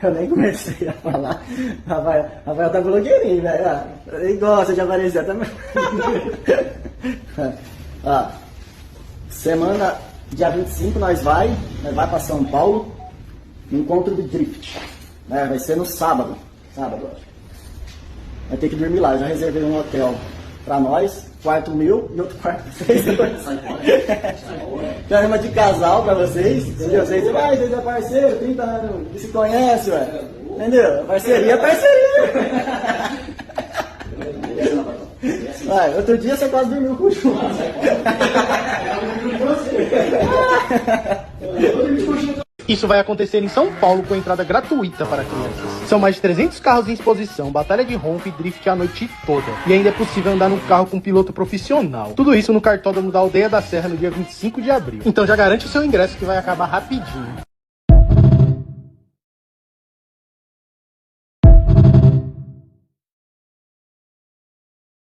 Eu nem comecei a falar. Rafael tá blogueirinho, velho. Ele gosta de aparecer também. Semana, dia 25, nós vai para São Paulo, no encontro de drift. Vai ser no sábado. Sábado, acho. Vai ter que dormir lá. Eu já reservei um hotel pra nós, quarto meu e outro quarto pra vocês. Tem uma de casal pra vocês. Entendeu? Vocês é parceiro, 30 anos, que se conhece, ué. Entendeu? Parceria é parceria. Outro dia você quase dormiu com o Ju. Isso vai acontecer em São Paulo com entrada gratuita para crianças. São mais de 300 carros em exposição, batalha de rompe e drift a noite toda. E ainda é possível andar num carro com um piloto profissional. Tudo isso no cartódromo da Aldeia da Serra no dia 25 de abril. Então já garante o seu ingresso que vai acabar rapidinho.